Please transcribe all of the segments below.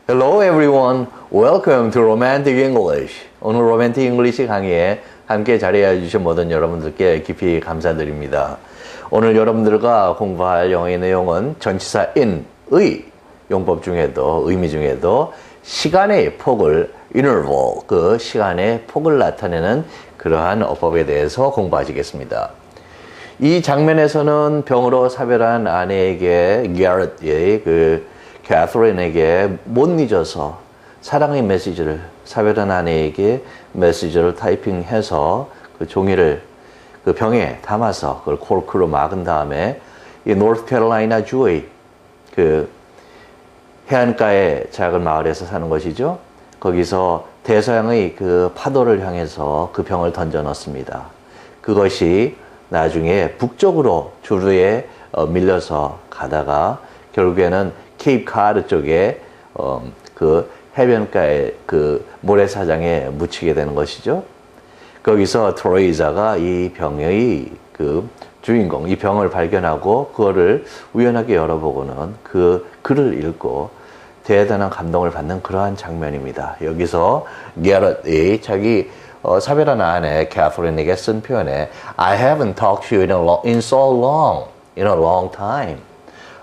Hello everyone. Welcome to Romantic English. 오늘 로맨틱 잉글리시 강의에 함께 자리해 주신 모든 여러분들께 깊이 감사드립니다. 오늘 여러분들과 공부할 영어의 내용은 전치사 in의 용법 중에도 의미 중에도 시간의 폭을 interval, 그 시간의 폭을 나타내는 그러한 어법에 대해서 공부하시겠습니다. 이 장면에서는 병으로 사별한 아내에게 게럿이 캐서린에게 못 잊어서 사랑의 메시지를 사별한 아내에게 메시지를 타이핑해서 그 종이를 그 병에 담아서 그걸 코르크로 막은 다음에 이 노스캐롤라이나 주의 그 해안가의 작은 마을에서 사는 것이죠. 거기서 대서양의 그 파도를 향해서 그 병을 던져 넣습니다. 그것이 나중에 북쪽으로 주류에 밀려서 가다가 결국에는 케이프 카드 쪽에 그 해변가의 그 모래사장에 묻히게 되는 것이죠. 거기서 트로이자가 이 병의 그 주인공, 이 병을 발견하고 그거를 우연하게 열어보고는 그 글을 읽고 대단한 감동을 받는 그러한 장면입니다. 여기서 게럿이 자기 사별한 아내 캐서린에게 쓴 표현에 I haven't talked to you in so long, in a long time.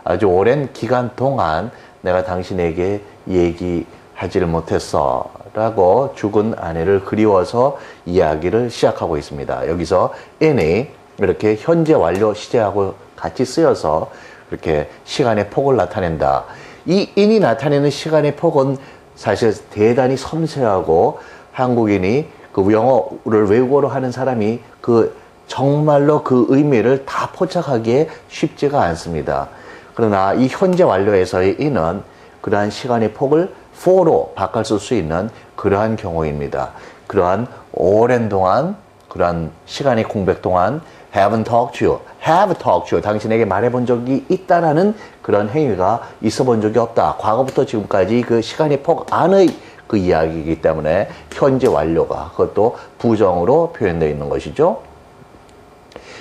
아주 오랜 기간 동안 내가 당신에게 얘기하지를 못했어 라고 죽은 아내를 그리워서 이야기를 시작하고 있습니다. 여기서 in이 이렇게 현재 완료 시제하고 같이 쓰여서 이렇게 시간의 폭을 나타낸다. 이 in이 나타내는 시간의 폭은 사실 대단히 섬세하고 한국인이 그 영어를 외국어로 하는 사람이 그 정말로 그 의미를 다 포착하기에 쉽지가 않습니다. 그러나 이 현재 완료에서의 in은 그러한 시간의 폭을 for로 바꿔 쓸 수 있는 그러한 경우입니다. 그러한 오랜 동안 그러한 시간의 공백 동안 haven't talked to you, have talked to you, 당신에게 말해본 적이 있다라는 그런 행위가 있어본 적이 없다. 과거부터 지금까지 그 시간의 폭 안의 그 이야기이기 때문에 현재 완료가 그것도 부정으로 표현되어 있는 것이죠.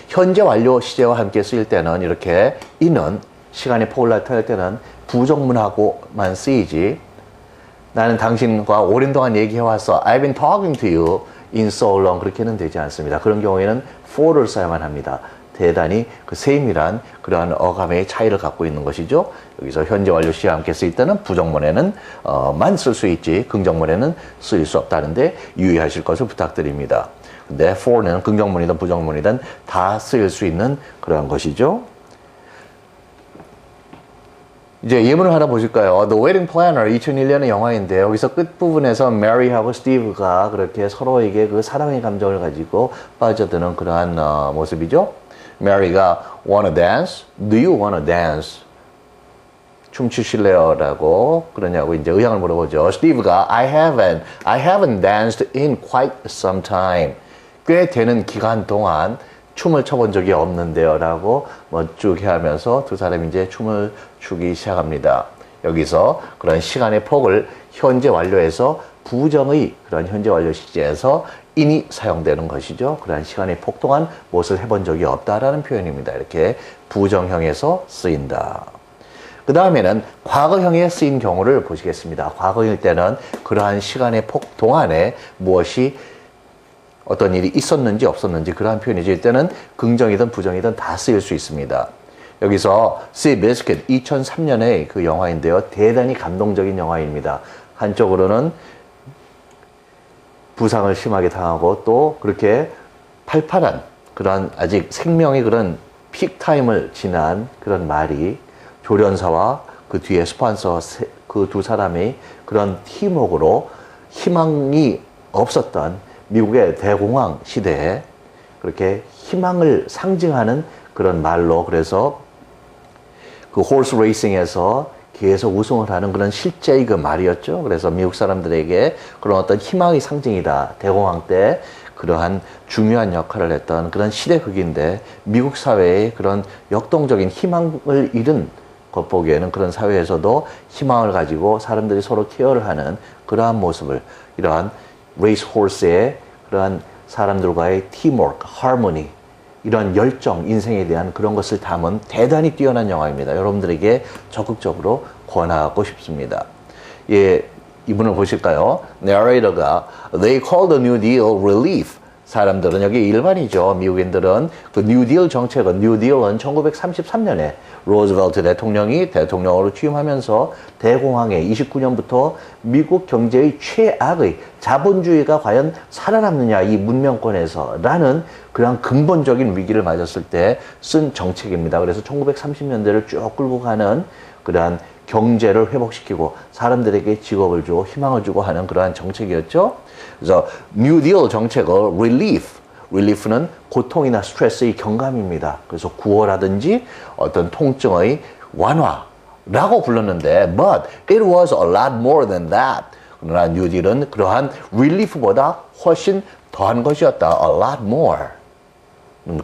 현재 완료 시제와 함께 쓰일 때는 이렇게 in은 시간의 폭을 나타낼 때는 부정문하고만 쓰이지 나는 당신과 오랜 동안 얘기해왔어. I've been talking to you in so long. 그렇게는 되지 않습니다. 그런 경우에는 for를 써야만 합니다. 대단히 그 세밀한 그러한 어감의 차이를 갖고 있는 것이죠. 여기서 현재 완료 시와 함께 쓰일 때는 부정문에는 만 쓸 수 있지 긍정문에는 쓰일 수 없다는데 유의하실 것을 부탁드립니다. 근데 for는 긍정문이든 부정문이든 다 쓰일 수 있는 그러한 것이죠. 이제 예문을 하나 보실까요? The Wedding Planner 2001년의 영화인데 여기서 끝부분에서 메리하고 스티브가 그렇게 서로에게 그 사랑의 감정을 가지고 빠져드는 그러한 모습이죠. 메리가 wanna dance? Do you wanna dance? 춤추실래요? 라고 그러냐고 이제 의향을 물어보죠. 스티브가 I haven't danced in quite some time. 꽤 되는 기간 동안 춤을 춰본 적이 없는데요 라고 멋지게 하면서 두 사람이 이제 춤을 추기 시작합니다. 여기서 그런 시간의 폭을 현재 완료해서 부정의 그런 현재 완료 시제에서 in이 사용되는 것이죠. 그런 시간의 폭 동안 무엇을 해본 적이 없다라는 표현입니다. 이렇게 부정형에서 쓰인다. 그 다음에는 과거형에 쓰인 경우를 보시겠습니다. 과거일 때는 그러한 시간의 폭 동안에 무엇이 어떤 일이 있었는지 없었는지 그러한 표현이죠. 이때는 긍정이든 부정이든 다 쓰일 수 있습니다. 여기서 Seabiscuit 2003년의 그 영화인데요. 대단히 감동적인 영화입니다. 한쪽으로는 부상을 심하게 당하고 또 그렇게 팔팔한 그런 아직 생명의 그런 픽타임을 지난 그런 말이 조련사와 그 뒤에 스폰서 그 두 사람의 그런 팀워크로 희망이 없었던 미국의 대공황 시대에 그렇게 희망을 상징하는 그런 말로 그래서 그 홀스 레이싱에서 계속 우승을 하는 그런 실제의 그 말이었죠. 그래서 미국 사람들에게 그런 어떤 희망의 상징이다. 대공황 때 그러한 중요한 역할을 했던 그런 시대극인데 미국 사회의 그런 역동적인 희망을 잃은 것 보기에는 그런 사회에서도 희망을 가지고 사람들이 서로 케어를 하는 그러한 모습을 이러한 레이스 홀스의 그러한 사람들과의 팀워크, 하모니 이런 열정, 인생에 대한 그런 것을 담은 대단히 뛰어난 영화입니다. 여러분들에게 적극적으로 권하고 싶습니다. 예, 이분을 보실까요? narrator가 They call the New Deal relief. 사람들은 여기 일반이죠. 미국인들은 그 뉴딜 정책은 뉴딜은 1933년에 로즈벨트 대통령이 대통령으로 취임하면서 대공황회 29년부터 미국 경제의 최악의 자본주의가 과연 살아남느냐 이 문명권에서 라는 그런 근본적인 위기를 맞았을 때 쓴 정책입니다. 그래서 1930년대를 쭉 끌고 가는 그러한 경제를 회복시키고 사람들에게 직업을 주고 희망을 주고 하는 그러한 정책이었죠. 그래서 뉴딜 정책을 relief는 고통이나 스트레스의 경감입니다. 그래서 구호라든지 어떤 통증의 완화라고 불렀는데 but it was a lot more than that. 그러나 뉴딜은 그러한 relief보다 훨씬 더한 것이었다. A lot more.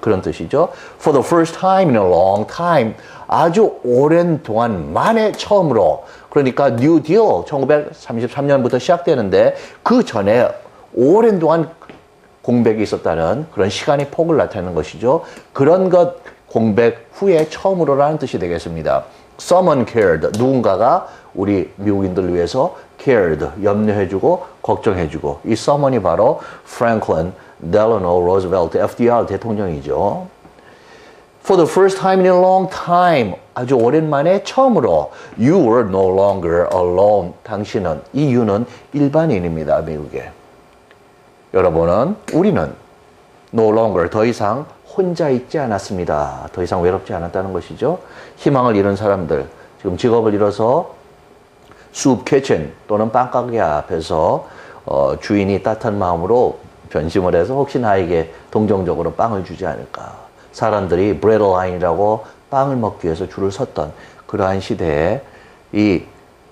그런 뜻이죠. For the first time in a long time. 아주 오랜 동안 만에 처음으로 그러니까 뉴딜 1933년부터 시작되는데 그 전에 오랜 동안 공백이 있었다는 그런 시간의 폭을 나타내는 것이죠. 그런 것 공백 후에 처음으로라는 뜻이 되겠습니다. Someone cared. 누군가가 우리 미국인들을 위해서 cared. 염려해주고 걱정해주고 이 someone이 바로 Franklin Delano Roosevelt FDR 대통령이죠. For the first time in a long time. 아주 오랜만에 처음으로 You were no longer alone. 당신은, 이 you는 일반인입니다. 미국에. 여러분은, 우리는 no longer, 더 이상 혼자 있지 않았습니다. 더 이상 외롭지 않았다는 것이죠. 희망을 잃은 사람들, 지금 직업을 잃어서 soup kitchen 또는 빵가게 앞에서 주인이 따뜻한 마음으로 변심을 해서 혹시 나에게 동정적으로 빵을 주지 않을까. 사람들이 브레드 라인이라고 빵을 먹기 위해서 줄을 섰던 그러한 시대에 이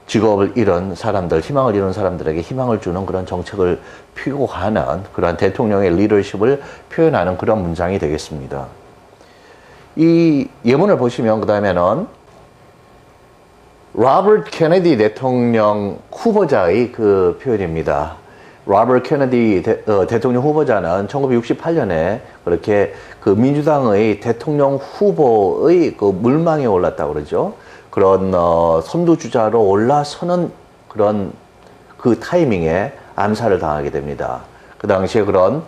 직업을 잃은 사람들, 희망을 잃은 사람들에게 희망을 주는 그런 정책을 피고 가는 그러한 대통령의 리더십을 표현하는 그런 문장이 되겠습니다. 이 예문을 보시면 그 다음에는 로버트 케네디 대통령 후보자의 그 표현입니다. 로버트 케네디 대통령 후보자는 1968년에 그렇게 그 민주당의 대통령 후보의 그 물망에 올랐다고 그러죠. 그런 선두주자로 올라서는 그런 그 타이밍에 암살을 당하게 됩니다. 그 당시에 그런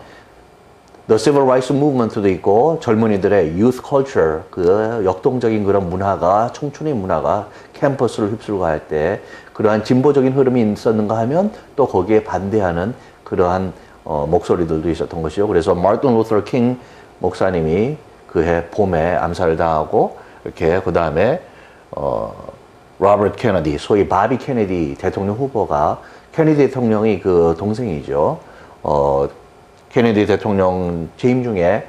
The Civil Rights Movement도 있고 젊은이들의 Youth Culture, 그 역동적인 그런 문화가, 청춘의 문화가 캠퍼스를 휩쓸고 갈 때 그러한 진보적인 흐름이 있었는가 하면 또 거기에 반대하는 그러한 목소리들도 있었던 것이죠. 그래서 마틴 루터 킹 목사님이 그해 봄에 암살을 당하고 이렇게 그 다음에 로버트 케네디, 소위 바비 케네디 대통령 후보가 케네디 대통령의 그 동생이죠. 케네디 대통령 재임 중에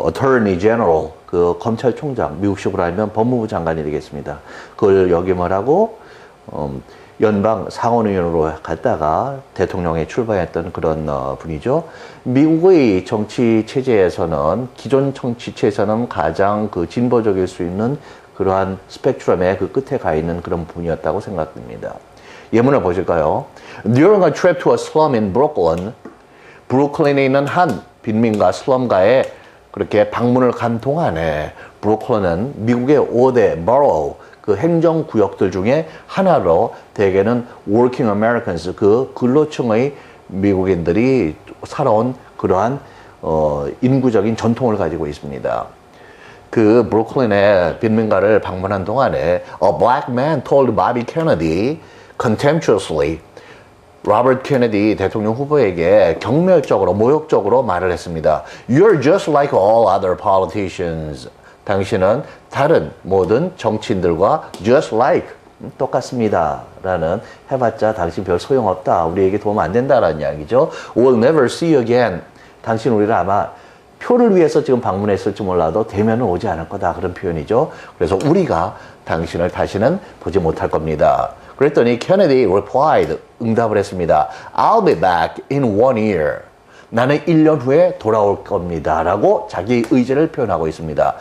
Attorney General, 그 검찰총장, 미국식으로 하면 법무부 장관이 되겠습니다. 그걸 역임을 하고 연방 상원의원으로 갔다가 대통령에 출마했던 그런 분이죠. 미국의 정치 체제에서는 기존 정치 체제에서는 가장 그 진보적일 수 있는 그러한 스펙트럼의 그 끝에 가 있는 그런 분이었다고 생각됩니다. 예문을 보실까요? During a trip to a slum in Brooklyn, 브루클린에 있는 한 빈민가 슬럼가에 그렇게 방문을 간 동안에 브루클린은 미국의 5대 borough, 그 행정구역들 중에 하나로 대개는 working Americans, 그 근로층의 미국인들이 살아온 그러한 인구적인 전통을 가지고 있습니다. 그 브루클린의 빈민가를 방문한 동안에 A black man told Bobby Kennedy contemptuously 로버트 케네디 대통령 후보에게 경멸적으로 모욕적으로 말을 했습니다. You're just like all other politicians. 당신은 다른 모든 정치인들과 just like 똑같습니다. 라는 해봤자 당신 별 소용없다. 우리에게 도움 안 된다라는 이야기죠. We'll never see you again. 당신 우리를 아마 표를 위해서 지금 방문했을지 몰라도 대면은 오지 않을 거다. 그런 표현이죠. 그래서 우리가 당신을 다시는 보지 못할 겁니다. 그랬더니 케네디 replied, 응답을 했습니다. I'll be back in 1 year. 나는 1년 후에 돌아올 겁니다. 라고 자기 의지를 표현하고 있습니다.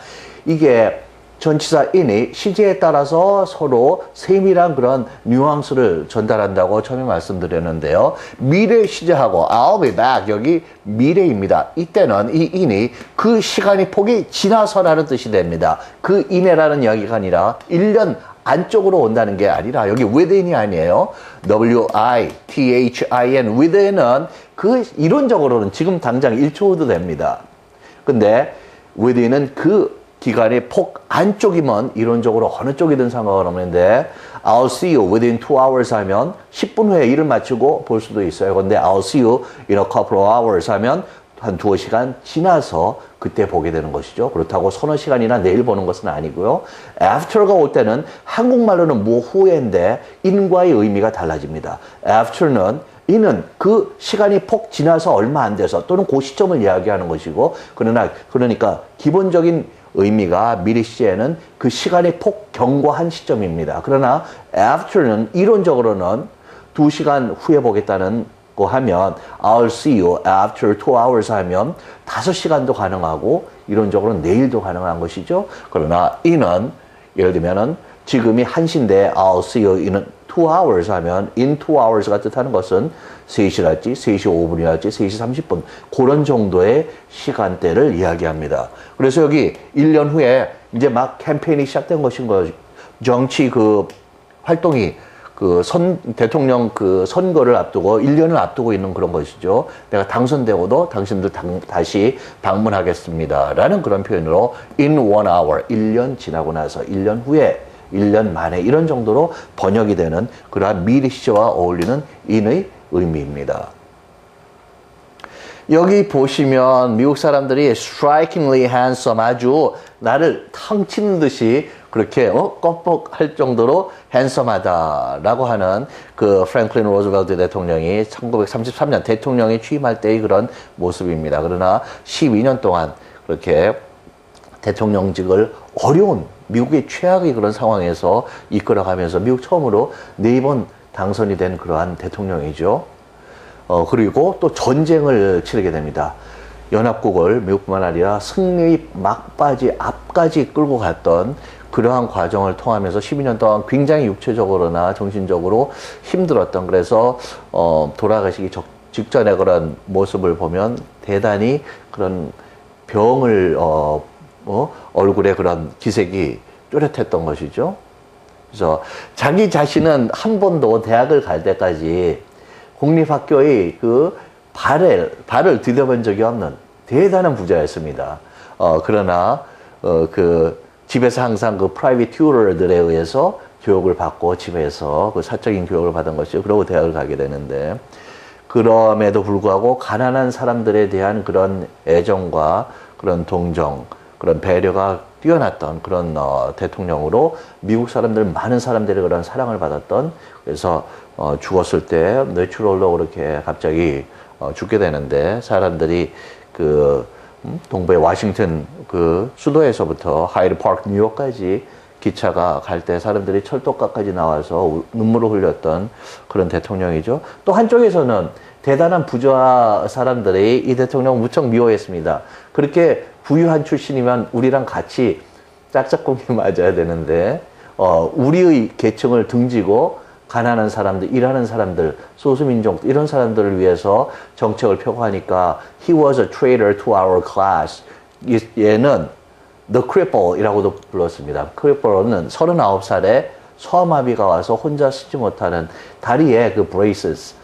이게 전치사인이 시제에 따라서 서로 세밀한 그런 뉘앙스를 전달한다고 처음에 말씀드렸는데요. 미래 시제하고 I'll be back, 여기 미래입니다. 이때는 이 인이 그 시간의 폭이 지나서라는 뜻이 됩니다. 그 이내라는 이야기가 아니라 1년 안쪽으로 온다는 게 아니라 여기 within이 아니에요. W-I-T-H-I-N within은 그 이론적으로는 지금 당장 1초 후도 됩니다. 근데 within은 그 기간의 폭 안쪽이면 이론적으로 어느 쪽이든 상관은 없는데 I'll see you within 2 hours 하면 10분 후에 일을 마치고 볼 수도 있어요. 근데 I'll see you in a couple of hours 하면 한 2시간 지나서 그때 보게 되는 것이죠. 그렇다고 서너 시간이나 내일 보는 것은 아니고요. after가 올 때는 한국말로는 뭐 후에인데 in과의 의미가 달라집니다. after는 이는 그 시간이 폭 지나서 얼마 안 돼서 또는 그 시점을 이야기하는 것이고 그러니까 기본적인 의미가 미리 시에는 그 시간이 폭 경과한 시점입니다. 그러나 after는 이론적으로는 2시간 후에 보겠다는 거 하면 I'll see you after 2 hours 하면 5시간도 가능하고 이론적으로는 내일도 가능한 것이죠. 그러나 in은 예를 들면은 지금이 1시인데 I'll see you in 2 hours 하면 in 2 hours가 뜻하는 것은 3시랄지 3시 5분이랄지 3시 30분 그런 정도의 시간대를 이야기합니다. 그래서 여기 1년 후에 이제 막 캠페인이 시작된 것인 거죠. 정치 그 활동이 대통령 선거를 앞두고 1년을 앞두고 있는 그런 것이죠. 내가 당선되고도 당신들 다시 방문하겠습니다. 라는 그런 표현으로 in 1 hour, 1년 지나고 나서 1년 후에 1년 만에 이런 정도로 번역이 되는 그러한 미리 시제와 어울리는 in의 의미입니다. 여기 보시면 미국 사람들이 strikingly handsome 아주 나를 탕 치는 듯이 그렇게 껌뻑할 정도로 핸섬하다라고 하는 그 프랭클린 로즈벨트 대통령이 1933년 대통령이 취임할 때의 그런 모습입니다. 그러나 12년 동안 그렇게 대통령직을 어려운 미국의 최악의 그런 상황에서 이끌어가면서 미국 처음으로 4번 당선이 된 그러한 대통령이죠. 그리고 또 전쟁을 치르게 됩니다. 연합국을 미국뿐만 아니라 승리의 막바지 앞까지 끌고 갔던 그러한 과정을 통하면서 12년 동안 굉장히 육체적으로나 정신적으로 힘들었던 그래서 돌아가시기 직전에 그런 모습을 보면 대단히 그런 병을 얼굴에 그런 기색이 뚜렷했던 것이죠. 그래서 자기 자신은 한 번도 대학을 갈 때까지 공립학교의 그 발을 디뎌본 적이 없는 대단한 부자였습니다. 그러나 집에서 항상 그 프라이빗 튜터들에 의해서 교육을 받고 집에서 그 사적인 교육을 받은 것이죠. 그러고 대학을 가게 되는데 그럼에도 불구하고 가난한 사람들에 대한 그런 애정과 그런 동정, 그런 배려가 뛰어났던 그런 대통령으로 미국 사람들 많은 사람들이 그런 사랑을 받았던 그래서 죽었을 때 내추럴로 그렇게 갑자기 죽게 되는데 사람들이 동부의 워싱턴 그 수도에서부터 하이드 파크 뉴욕까지 기차가 갈 때 사람들이 철도가까지 나와서 눈물을 흘렸던 그런 대통령이죠. 또 한쪽에서는 대단한 부자 사람들이 이 대통령을 무척 미워했습니다. 그렇게 부유한 출신이면 우리랑 같이 짝짝꿍이 맞아야 되는데 우리의 계층을 등지고 가난한 사람들, 일하는 사람들, 소수민족 이런 사람들을 위해서 정책을 펴고 하니까 he was a traitor to our class. 얘는 the cripple이라고도 불렀습니다. cripple는 39살에 소아마비가 와서 혼자 쓰지 못하는 다리에 그 braces,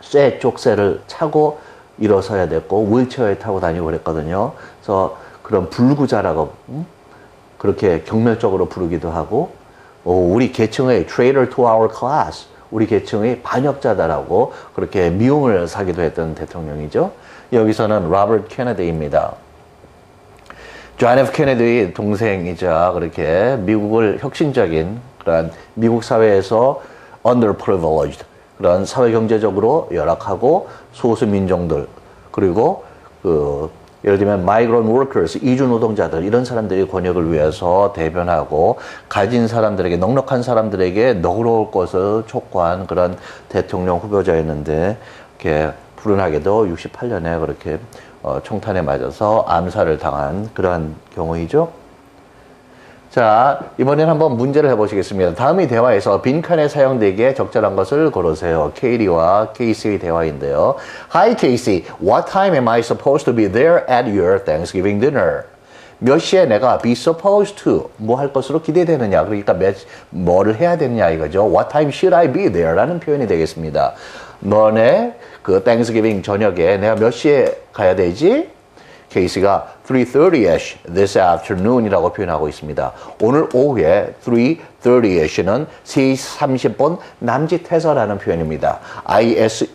쇠 쪽쇠를 차고 일어서야 됐고 휠체어에 타고 다니고 그랬거든요. 그래서 그런 불구자라고 그렇게 경멸적으로 부르기도 하고 우리 계층의 traitor to our class, 우리 계층의 반역자다라고 그렇게 미움을 사기도 했던 대통령이죠. 여기서는 로버트 케네디입니다. 존 F 케네디의 동생이자 그렇게 미국을 혁신적인 그런 미국 사회에서 underprivileged 그런 사회 경제적으로 열악하고 소수 민족들 그리고 예를 들면 migrant workers, 이주 노동자들 이런 사람들의 권역을 위해서 대변하고 가진 사람들에게 넉넉한 사람들에게 너그러울 것을 촉구한 그런 대통령 후보자였는데 이렇게 불운하게도 68년에 그렇게 총탄에 맞아서 암살을 당한 그러한 경우이죠. 자, 이번엔 한번 문제를 해보시겠습니다. 다음의 대화에서 빈칸에 사용되기에 적절한 것을 고르세요. 케이리와 케이시의 대화인데요. Hi, Casey. What time am I supposed to be there at your Thanksgiving dinner? 몇 시에 내가 be supposed to 뭐 할 것으로 기대되느냐. 그러니까 뭐를 해야 되느냐 이거죠. What time should I be there? 라는 표현이 되겠습니다. 너네 그 Thanksgiving 저녁에 내가 몇 시에 가야 되지? 케이스가 3:30ish this afternoon 이라고 표현하고 있습니다. 오늘 오후에 3:30ish는 3시 30분 남짓해서라는 표현입니다.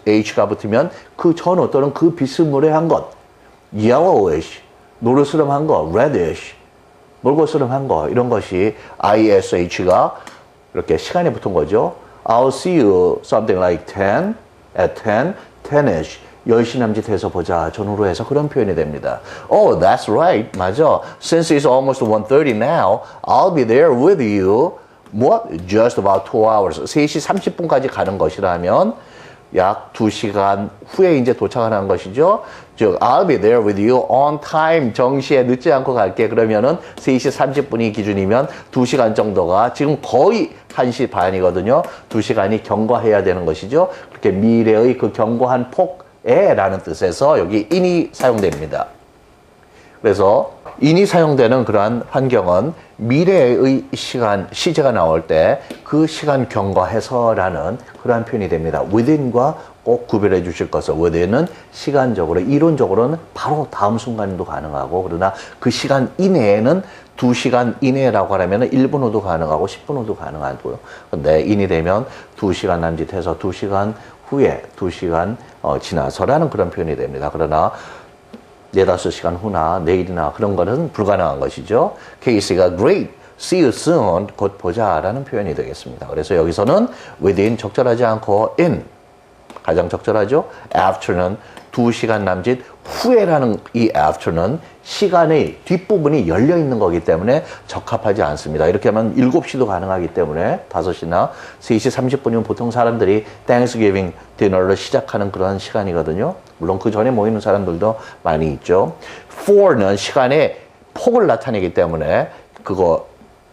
ish가 붙으면 그 전후 또는 그 비스무리한 것, yellowish, 노르스름한 것, reddish, 물고스름한 것 이런 것이 ish가 이렇게 시간에 붙은 거죠. I'll see you something like 10, at 10, 10ish 10시 남짓해서 보자. 전후로 해서 그런 표현이 됩니다. Oh, that's right. 맞아. Since it's almost 1:30 now, I'll be there with you. What? Just about 2 hours. 3시 30분까지 가는 것이라면 약 2시간 후에 이제 도착하는 것이죠. 즉, I'll be there with you on time. 정시에 늦지 않고 갈게. 그러면은 3시 30분이 기준이면 2시간 정도가 지금 거의 1시 반이거든요. 2시간이 경과해야 되는 것이죠. 그렇게 미래의 그 경과한 폭에라는 뜻에서 여기 in이 사용됩니다. 그래서 in이 사용되는 그러한 환경은 미래의 시제가 나올 때 그 시간 경과해서라는 그러한 표현이 됩니다. within과 꼭 구별해 주실 것을 within은 시간적으로, 이론적으로는 바로 다음 순간도 가능하고 그러나 그 시간 이내에는 2시간 이내라고 하면 1분 후도 가능하고 10분 후도 가능하고요. 근데 in이 되면 2시간 남짓해서 2시간 후에 2시간 지나서라는 그런 표현이 됩니다. 그러나 4-5시간 후나 내일이나 그런 거는 불가능한 것이죠. 케이스가 great, see you soon, 곧 보자 라는 표현이 되겠습니다. 그래서 여기서는 within 적절하지 않고 in, 가장 적절하죠. after는 2시간 남짓 후에라는 이 after는 시간의 뒷부분이 열려 있는 거기 때문에 적합하지 않습니다. 이렇게 하면 7시도 가능하기 때문에 5시나 3시 30분이면 보통 사람들이 Thanksgiving 디너를 시작하는 그런 시간이거든요. 물론 그 전에 모이는 사람들도 많이 있죠. for는 시간의 폭을 나타내기 때문에 그거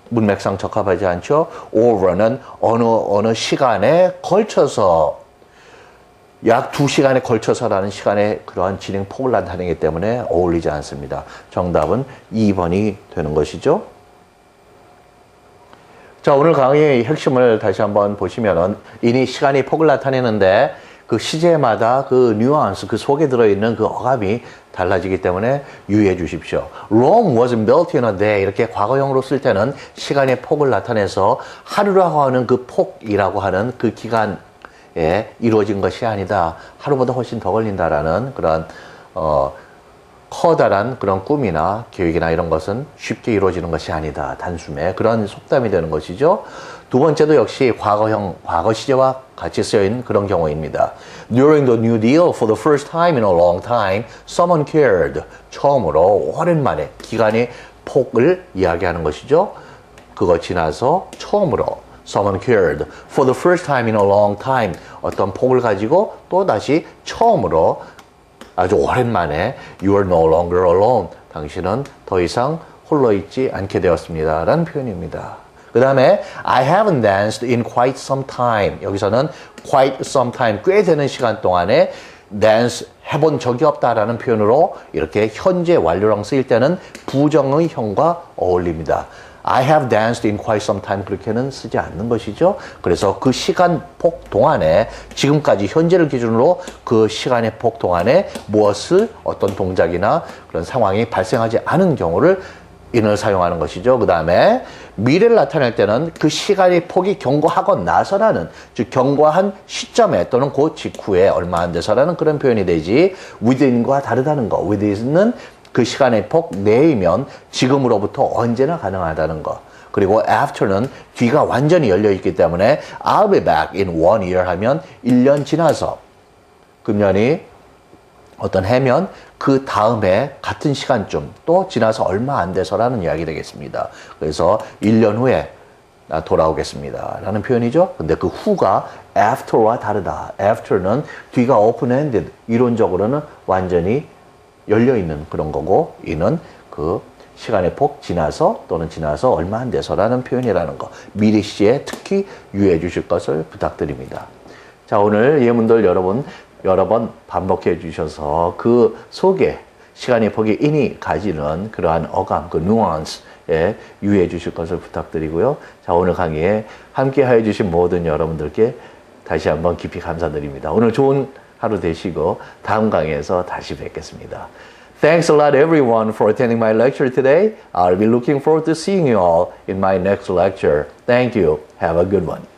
문맥상 적합하지 않죠. over는 어느 시간에 걸쳐서 약 2시간에 걸쳐서라는 시간의 그러한 진행 폭을 나타내기 때문에 어울리지 않습니다. 정답은 2번이 되는 것이죠. 자, 오늘 강의의 핵심을 다시 한번 보시면은 이니 시간의 폭을 나타내는데 그 시제마다 그 뉘앙스, 그 속에 들어있는 그 어감이 달라지기 때문에 유의해 주십시오. Rome wasn't built in a day. 이렇게 과거형으로 쓸 때는 시간의 폭을 나타내서 하루라고 하는 그 폭이라고 하는 그 기간 이루어진 것이 아니다. 하루보다 훨씬 더 걸린다라는 그런 커다란 그런 꿈이나 계획이나 이런 것은 쉽게 이루어지는 것이 아니다. 단숨에 그런 속담이 되는 것이죠. 두 번째도 역시 과거형, 과거 시제와 같이 쓰여있는 그런 경우입니다. During the New Deal, for the first time in a long time, someone cared. 처음으로 오랜만에 기간의 폭을 이야기하는 것이죠. 그거 지나서 처음으로 Someone cared for the first time in a long time. 어떤 폭을 가지고 또 다시 처음으로 아주 오랜만에 You are no longer alone. 당신은 더 이상 홀로 있지 않게 되었습니다. 라는 표현입니다. 그 다음에 I haven't danced in quite some time. 여기서는 quite some time, 꽤 되는 시간 동안에 dance 해본 적이 없다라는 표현으로 이렇게 현재 완료랑 쓰일 때는 부정의 형과 어울립니다. I have danced in quite some time 그렇게는 쓰지 않는 것이죠. 그래서 그 시간 폭 동안에 지금까지 현재를 기준으로 그 시간의 폭 동안에 무엇을 어떤 동작이나 그런 상황이 발생하지 않은 경우를 in을 사용하는 것이죠. 그 다음에 미래를 나타낼 때는 그 시간의 폭이 경과하고 나서라는 즉 경과한 시점에 또는 그 직후에 얼마 안 돼서라는 그런 표현이 되지 within과 다르다는 거. within은 그 시간의 폭 내이면 지금으로부터 언제나 가능하다는 것. 그리고 after는 뒤가 완전히 열려있기 때문에 I'll be back in 1 year 하면 1년 지나서 금년이 어떤 해면 그 다음에 같은 시간쯤 또 지나서 얼마 안 돼서라는 이야기 되겠습니다. 그래서 1년 후에 나 돌아오겠습니다 라는 표현이죠. 근데 그 후가 after와 다르다. after는 뒤가 open-ended. 이론적으로는 완전히 열려있는 그런 거고 이는 그 시간의 폭 지나서 또는 지나서 얼마 안 돼서라는 표현이라는 거. 미래 시제에 특히 유의해 주실 것을 부탁드립니다. 자, 오늘 예문들 여러 번 반복해 주셔서 그 속에 시간이 포기인이 가지는 그러한 어감, 그 nuance에 유의해 주실 것을 부탁드리고요. 자, 오늘 강의에 함께 해 주신 모든 여러분들께 다시 한번 깊이 감사드립니다. 오늘 좋은 하루 되시고 다음 강의에서 다시 뵙겠습니다. Thanks a lot everyone for attending my lecture today. I'll be looking forward to seeing you all in my next lecture. Thank you. Have a good one.